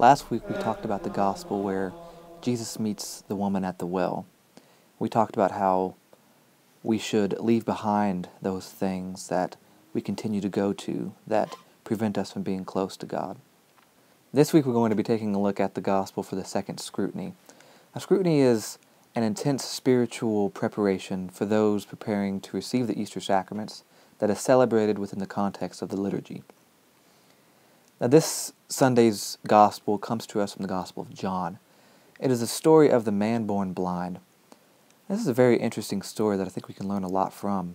Last week we talked about the gospel where Jesus meets the woman at the well. We talked about how we should leave behind those things that we continue to go to that prevent us from being close to God. This week we're going to be taking a look at the gospel for the second scrutiny. Now, scrutiny is an intense spiritual preparation for those preparing to receive the Easter sacraments that is celebrated within the context of the liturgy. Now, this Sunday's gospel comes to us from the Gospel of John. It is the story of the man born blind. This is a very interesting story that I think we can learn a lot from.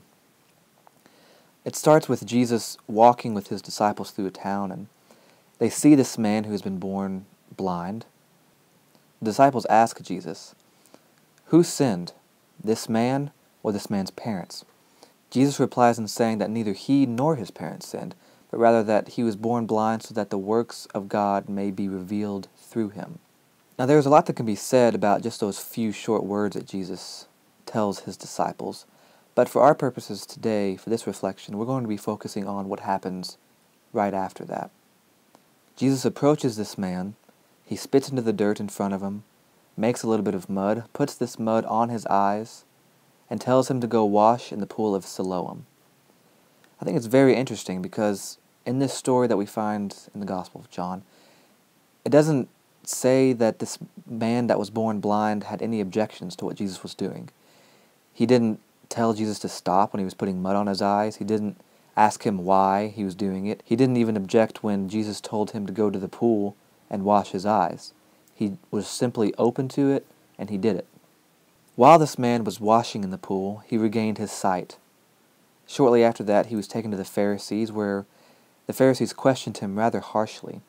It starts with Jesus walking with his disciples through a town, and they see this man who has been born blind. The disciples ask Jesus, "Who sinned, this man or this man's parents?" Jesus replies in saying that neither he nor his parents sinned, but rather that he was born blind so that the works of God may be revealed through him. Now, there's a lot that can be said about just those few short words that Jesus tells his disciples, but for our purposes today, for this reflection, we're going to be focusing on what happens right after that. Jesus approaches this man, he spits into the dirt in front of him, makes a little bit of mud, puts this mud on his eyes, and tells him to go wash in the pool of Siloam. I think it's very interesting because in this story that we find in the Gospel of John, it doesn't say that this man that was born blind had any objections to what Jesus was doing. He didn't tell Jesus to stop when he was putting mud on his eyes. He didn't ask him why he was doing it. He didn't even object when Jesus told him to go to the pool and wash his eyes. He was simply open to it, and he did it. While this man was washing in the pool, he regained his sight. Shortly after that, he was taken to the Pharisees, where the Pharisees questioned him rather harshly.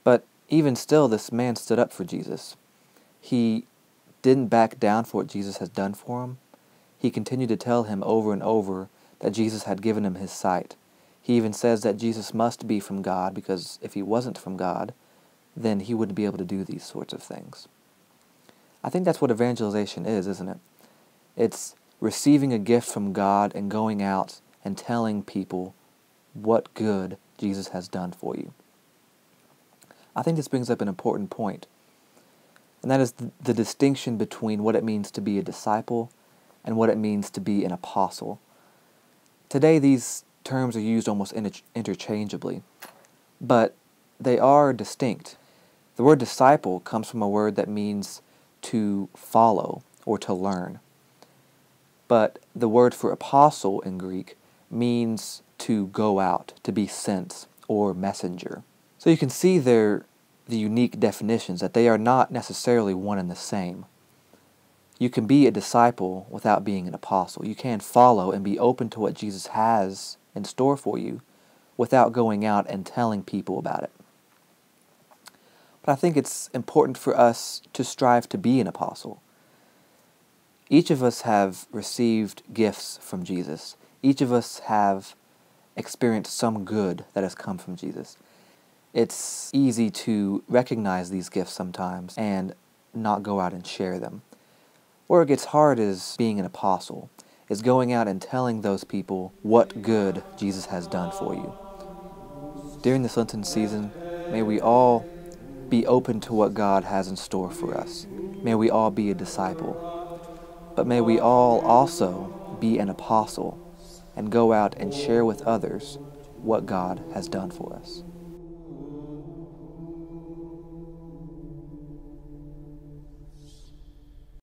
But even still, this man stood up for Jesus. He didn't back down for what Jesus had done for him. He continued to tell him over and over that Jesus had given him his sight. He even says that Jesus must be from God, because if he wasn't from God, then he wouldn't be able to do these sorts of things. I think that's what evangelization is, isn't it? It's receiving a gift from God and going out and telling people what good Jesus has done for you. I think this brings up an important point, and that is the distinction between what it means to be a disciple and what it means to be an apostle. Today, these terms are used almost interchangeably, but they are distinct. The word disciple comes from a word that means to follow or to learn. But the word for apostle in Greek means to go out, to be sent, or messenger. So you can see there the unique definitions, that they are not necessarily one and the same. You can be a disciple without being an apostle. You can follow and be open to what Jesus has in store for you without going out and telling people about it. But I think it's important for us to strive to be an apostle. Each of us have received gifts from Jesus. Each of us have experienced some good that has come from Jesus. It's easy to recognize these gifts sometimes and not go out and share them. Where it gets hard is being an apostle, is going out and telling those people what good Jesus has done for you. During this Lenten season, may we all be open to what God has in store for us. May we all be a disciple. But may we all also be an apostle and go out and share with others what God has done for us.